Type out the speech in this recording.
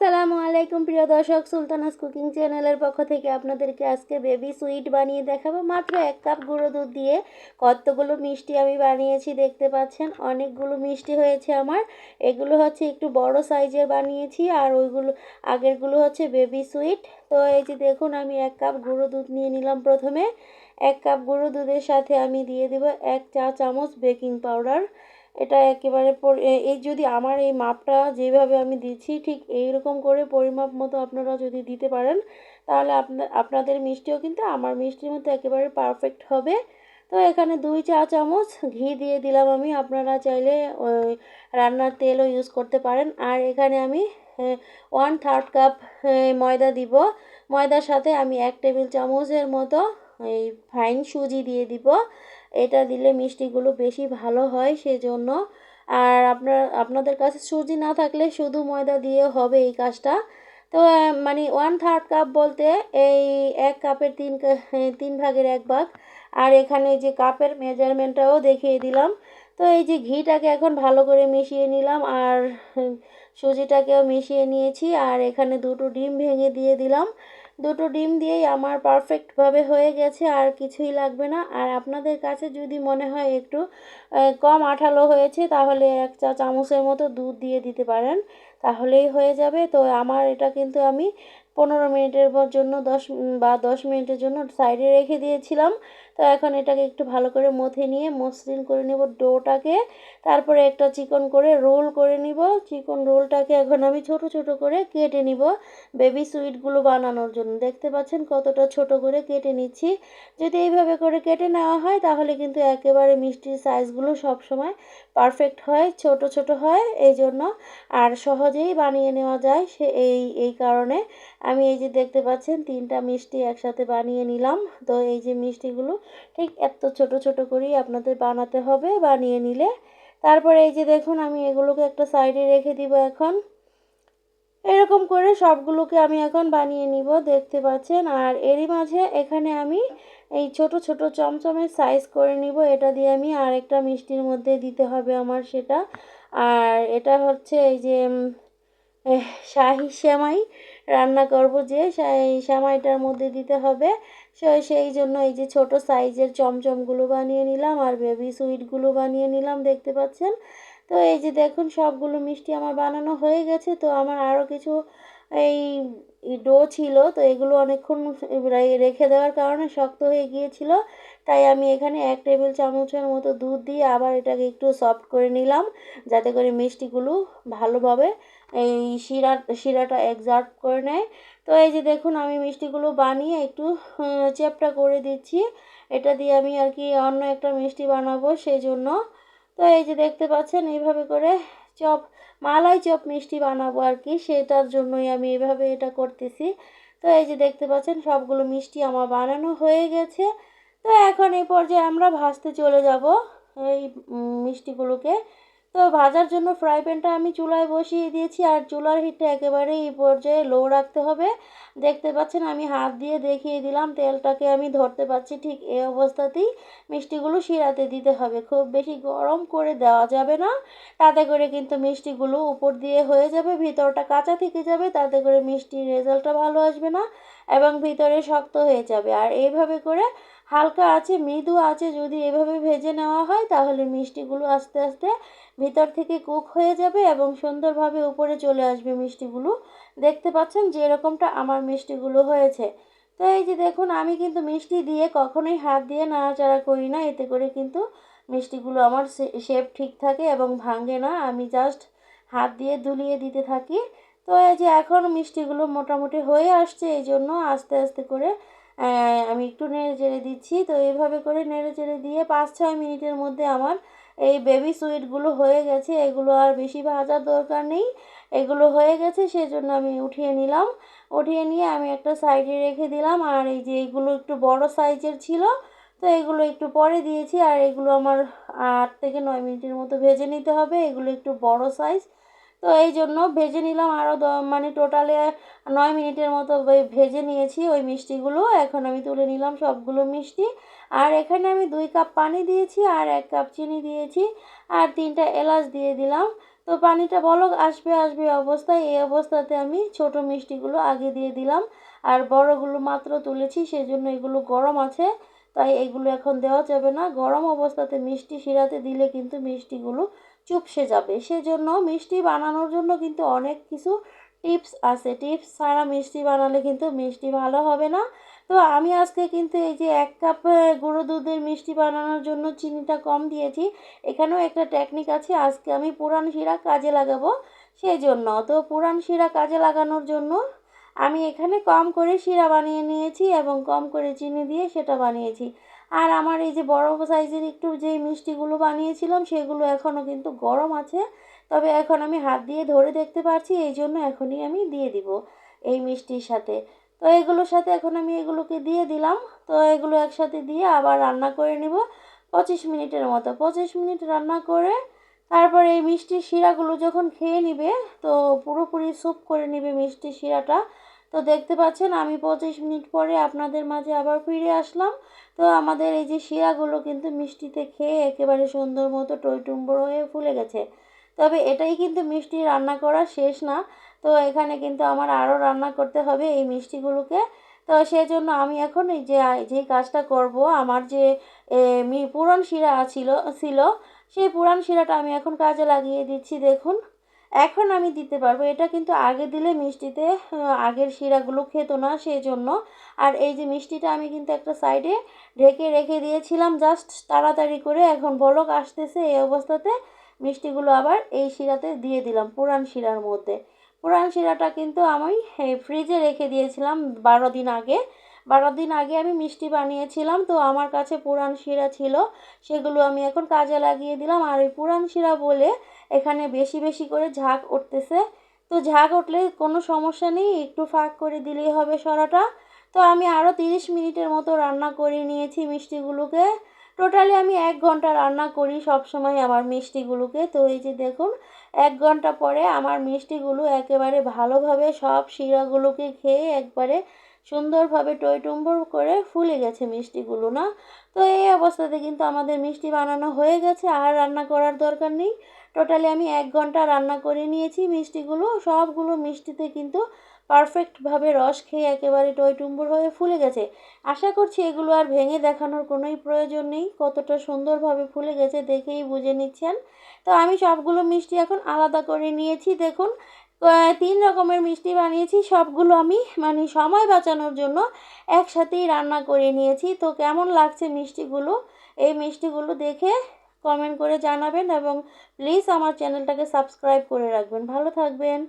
আসসালামু আলাইকুম প্রিয় দর্শক, সুলতানাস কুকিং চ্যানেলের পক্ষ থেকে আপনাদেরকে আজকে বেবি সুইট বানিয়ে দেখাবো। মাত্র 1 কাপ গুঁড়ো দুধ দিয়ে কতগুলো মিষ্টি আমি বানিয়েছি দেখতে পাচ্ছেন। অনেকগুলো মিষ্টি হয়েছে আমার। এগুলো হচ্ছে একটু বড় সাইজের বানিয়েছি, আর ওইগুলো আগেরগুলো হচ্ছে বেবি সুইট। তো এই যে দেখুন, আমি 1 কাপ গুঁড়ো দুধ নিয়ে নিলাম। প্রথমে 1 কাপ গুঁড়ো দুধের সাথে আমি দিয়ে দেব 1 চা চামচ বেকিং পাউডার। এটা একেবারে এই যদি আমার এই মাপটা যেভাবে আমি দিচ্ছি ঠিক এইরকম করে পরিমাপ মতো আপনারা যদি দিতে পারেন, তাহলে আপনাদের মিষ্টিও কিন্তু আমার মিষ্টির মতো একেবারে পারফেক্ট হবে। তো এখানে 2 চা চামচ ঘি দিয়ে দিলাম আমি। আপনারা চাইলে রান্নার তেলও ইউজ করতে পারেন। আর এখানে আমি 1/3 কাপ ময়দা দিব। ময়দার সাথে আমি 1 টেবিল চামচের মতো এই ফাইন সুজি দিয়ে দিব। এটা দিলে মিষ্টিগুলো বেশি ভালো হয় সেজন্য। আর আপনাদের কাছে সুজি না থাকলে শুধু ময়দা দিয়ে হবে এই কাজটা। তো মানে 1/3 কাপ বলতে এই 1 কাপের 3 ভাগের 1 ভাগ। আর এখানে যে কাপের মেজারমেন্টটাও দেখিয়ে দিলাম। তো এই যে ঘিটাকে এখন ভালো করে মিশিয়ে নিলাম, আর সুজিটাকেও মিশিয়ে নিয়েছি। আর এখানে 2টো ডিম ভেঙে দিয়ে দিলাম। 2টো ডিম দিয়েই আমার পারফেক্টভাবে হয়ে গেছে, আর কিছুই লাগবে না। আর আপনাদের কাছে যদি মনে হয় একটু কম আঠালো হয়েছে, তাহলে 1 চা চামচের মতো দুধ দিয়ে দিতে পারেন, তাহলেই হয়ে যাবে। তো আমার এটা কিন্তু আমি 15 মিনিটের জন্য 10 মিনিটের জন্য সাইডে রেখে দিয়েছিলাম। তো এখন এটাকে একটু ভালো করে মথে নিয়ে মসৃণ করে নেব ডোটাকে। তারপরে একটা চিকন করে রোল করে নিব। চিকন রোলটাকে এখন আমি ছোট ছোট করে কেটে নিব বেবি সুইটগুলো বানানোর জন্য। দেখতে পাচ্ছেন কতটা ছোট করে কেটে নিচ্ছি। যদি এইভাবে করে কেটে নেওয়া হয়, তাহলে কিন্তু একেবারে মিষ্টির সাইজগুলো সবসময় পারফেক্ট হয়, ছোট ছোট হয় এই জন্য। আর সহজেই বানিয়ে নেওয়া যায় এই কারণে আমি এই যে দেখতে পাচ্ছেন 3টা মিষ্টি একসাথে বানিয়ে নিলাম। তো এই যে মিষ্টিগুলো ঠিক এত ছোট ছোট করেই আপনাদের বানাতে হবে বানিয়ে নিলে। তারপরে এই যে দেখুন, আমি এগুলোকে একটা সাইডে রেখে দিব। এখন এরকম করে সবগুলোকে আমি এখন বানিয়ে নিব দেখতে পাচ্ছেন। আর এরই মাঝে এখানে আমি এই ছোট ছোট চমচমের সাইজ করে নিব। এটা দিয়ে আমি আরেকটা মিষ্টির মধ্যে দিতে হবে আমার সেটা। আর এটা হচ্ছে এই যে শাহি সেমাই রান্না করব, যে সেমাইটার মধ্যে দিতে হবে। সেই জন্য এই যে ছোট সাইজের চমচমগুলো বানিয়ে নিলাম, আর বেবি সুইটগুলো বানিয়ে নিলাম দেখতে পাচ্ছেন। তো এই যে দেখুন, সবগুলো মিষ্টি আমার বানানো হয়ে গেছে। তো আমার আরও কিছু এই ডো ছিল, তো এগুলো অনেকক্ষণ রেখে দেওয়ার কারণে শক্ত হয়ে গিয়েছিল। তাই আমি এখানে 1 টেবিল চামচের মতো দুধ দিয়ে আবার এটাকে একটু সফট করে নিলাম, যাতে করে মিষ্টিগুলো ভালোভাবে এই শিরাটা এক্সাক্ট করে নেয়। তো এই যে দেখুন, আমি মিষ্টিগুলো বানিয়ে একটু চ্যাপ্টা করে দিচ্ছি। এটা দিয়ে আমি আর কি অন্য একটা মিষ্টি বানাবো সেই জন্য। তো এই যে দেখতে পাচ্ছেন, এইভাবে করে মালাই চপ মিষ্টি বানাবো আর কি, সেটার জন্যই আমি এইভাবে এটা করতেছি। তো এই যে দেখতে পাচ্ছেন সবগুলো মিষ্টি আমার বানানো হয়ে গেছে। তো এখন এই পর্যায়ে আমরা ভাজতে চলে যাব এই মিষ্টিগুলোকে। তো ভাজার জন্য ফ্রাই প্যানটা আমি চুলায় বসিয়ে দিয়েছি, আর চুলার হিটটা একেবারে এই পর্যায়ে লো রাখতে হবে। দেখতে পাচ্ছেন আমি হাত দিয়ে দেখিয়ে দিলাম, তেলটাকে আমি ধরতে পারছি। ঠিক এই অবস্থাতেই মিষ্টিগুলো শিরাতে দিতে হবে, খুব বেশি গরম করে দেওয়া যাবে না। তাতে করে কিন্তু মিষ্টিগুলো উপর দিয়ে হয়ে যাবে, ভিতরটা কাঁচা থেকে যাবে, তাতে করে মিষ্টির রেজাল্টটা ভালো আসবে না এবং ভিতরে শক্ত হয়ে যাবে। আর এইভাবে করে হালকা আছে, মৃদু আছে যদি এভাবে ভেজে নেওয়া হয়, তাহলে মিষ্টিগুলো আস্তে আস্তে ভিতর থেকে কুক হয়ে যাবে এবং সুন্দরভাবে উপরে চলে আসবে মিষ্টিগুলো। দেখতে পাচ্ছেন যে এরকমটা আমার মিষ্টিগুলো হয়েছে। তো এই যে দেখুন, আমি কিন্তু মিষ্টি দিয়ে কখনোই হাত দিয়ে নাড়াচাড়া করি না, এতে করে কিন্তু মিষ্টিগুলো আমার শেপ ঠিক থাকে এবং ভাঙে না। আমি জাস্ট হাত দিয়ে দুলিয়ে দিতে থাকি। তো এই যে এখন মিষ্টিগুলো মোটামুটি হয়ে আসছে, এই জন্য আস্তে আস্তে করে আমি একটু নেড়ে চেড়ে দিচ্ছি। তো এইভাবে করে নেড়ে চেড়ে দিয়ে 5-6 মিনিটের মধ্যে আমার এই বেবি সুইটগুলো হয়ে গেছে। এগুলো আর বেশি ভাজার দরকার নেই, এগুলো হয়ে গেছে সেজন্য আমি উঠিয়ে নিলাম। উঠিয়ে নিয়ে আমি একটা সাইডে রেখে দিলাম। আর এই যে এগুলো একটু বড় সাইজের ছিল, তো এগুলো একটু পরে দিয়েছি। আর এগুলো আমার 8 থেকে 9 মিনিটের মতো ভেজে নিতে হবে, এগুলো একটু বড় সাইজ। তো এই জন্য ভেজে নিলাম আরও মানে টোটালে 9 মিনিটের মতো ভেজে নিয়েছি ওই মিষ্টিগুলো। এখন আমি তুলে নিলাম সবগুলো মিষ্টি। আর এখানে আমি 2 কাপ পানি দিয়েছি, আর 1 কাপ চিনি দিয়েছি, আর 3টা এলাচ দিয়ে দিলাম। তো তো পানিটা বলক আসবে আসবে অবস্থায়, এই অবস্থাতে আমি ছোট মিষ্টিগুলো আগে দিয়ে দিলাম। আর বড়গুলো মাত্র তুলেছি, সেজন্য এগুলো গরম আছে, তাই এগুলো এখন দেওয়া যাবে না। গরম অবস্থাতে মিষ্টি শিরাতে দিলে কিন্তু মিষ্টিগুলো চুপসে যাবে। সেজন্য মিষ্টি বানানোর জন্য কিন্তু অনেক কিছু টিপস আছে। টিপস ছাড়া মিষ্টি বানালে কিন্তু মিষ্টি ভালো হবে না। তো আমি আজকে কিন্তু এই যে 1 কাপ গুঁড়ো দুধের মিষ্টি বানানোর জন্য চিনিটা কম দিয়েছি। এখানেও একটা টেকনিক আছে, আজকে আমি পুরান শিরা কাজে লাগাবো সেজন্য। তো পুরান শিরা কাজে লাগানোর জন্য আমি এখানে কম করে শিরা বানিয়ে নিয়েছি এবং কম করে চিনি দিয়ে সেটা বানিয়েছি। আর আমার এই যে বড় সাইজের একটু যে মিষ্টিগুলো বানিয়েছিলাম সেগুলো এখনও কিন্তু গরম আছে, তবে এখন আমি হাত দিয়ে ধরে দেখতে পাচ্ছি, এই জন্য এখনই আমি দিয়ে দিব এই মিষ্টির সাথে। তো এগুলোর সাথে এখন আমি এগুলোকে দিয়ে দিলাম। তো এগুলো একসাথে দিয়ে আবার রান্না করে নেব 25 মিনিটের মতো। 25 মিনিট রান্না করে তারপর এই মিষ্টির শিরাগুলো যখন খেয়ে নিবে, তো পুরোপুরি স্যুপ করে নিবে মিষ্টির শিরাটা। তো দেখতে পাচ্ছেন আমি 25 মিনিট পরে আপনাদের মাঝে আবার ফিরে আসলাম। তো আমাদের এই যে শিরাগুলো কিন্তু মিষ্টিতে খেয়ে একেবারে সুন্দর মতো টইটুম্বর হয়ে ফুলে গেছে। তবে এটাই কিন্তু মিষ্টি রান্না করা শেষ না। তো এখানে কিন্তু আমার আরও রান্না করতে হবে এই মিষ্টিগুলোকে। তো সেজন্য আমি এখন এই যে যেই কাজটা করব, আমার যে পুরান শিরা ছিল সেই পুরান শিরাটা আমি এখন কাজে লাগিয়ে দিচ্ছি। দেখুন এখন আমি দিতে পারবো, এটা কিন্তু আগে দিলে মিষ্টিতে আগের শিরাগুলো খেতো না সেজন্য। আর এই যে মিষ্টিটা আমি কিন্তু একটা সাইডে ঢেকে রেখে দিয়েছিলাম জাস্ট তাড়াতাড়ি করে, এখন বলক আসতেছে, এই অবস্থাতে মিষ্টিগুলো আবার এই শিরাতে দিয়ে দিলাম পুরান শিরার মধ্যে। পুরান শিরাটা কিন্তু আমি ফ্রিজে রেখে দিয়েছিলাম 12 দিন আগে। 12 দিন আগে আমি মিষ্টি বানিয়েছিলাম, তো আমার কাছে পুরান শিরা ছিল, সেগুলো আমি এখন কাজে লাগিয়ে দিলাম। আর এই পুরান শিরা বলে এখানে বেশি বেশি করে ঝাঁক উঠতেছে। তো ঝাঁক উঠলে কোনো সমস্যা নেই, একটু ফাঁক করে দিলেই হবে সরাটা। তো আমি আরও 30 মিনিটের মতো রান্না করে নিয়েছি মিষ্টিগুলোকে। টোটালি আমি 1 ঘন্টা রান্না করি সবসময় আমার মিষ্টিগুলোকে। তো এই যে দেখুন 1 ঘন্টা পরে আমার মিষ্টিগুলো একেবারে ভালোভাবে সব শিরাগুলোকে খেয়ে একবারে সুন্দরভাবে টইটুম্বর করে ফুলে গেছে মিষ্টিগুলো না। তো এই অবস্থাতে কিন্তু আমাদের মিষ্টি বানানো হয়ে গেছে, আর রান্না করার দরকার নেই। টোটালি আমি 1 ঘন্টা রান্না করে নিয়েছি মিষ্টিগুলো, সবগুলো মিষ্টিতে কিন্তু পারফেক্টভাবে রস খেয়ে একেবারে টইটুম্বর হয়ে ফুলে গেছে। আশা করছি এগুলো আর ভেঙে দেখানোর কোনোই প্রয়োজন নেই, কতটা সুন্দরভাবে ফুলে গেছে দেখেই বুঝে নিচ্ছেন। তো আমি সবগুলো মিষ্টি এখন আলাদা করে নিয়েছি। দেখুন 3 রকমের মিষ্টি বানিয়েছি, সবগুলো আমি মানে সময় বাঁচানোর জন্য একসাথেই রান্না করে নিয়েছি। তো কেমন লাগছে মিষ্টিগুলো, এই মিষ্টিগুলো দেখে কমেন্ট করে জানাবেন এবং প্লিজ আমার চ্যানেলটাকে সাবস্ক্রাইব করে রাখবেন। ভালো থাকবেন।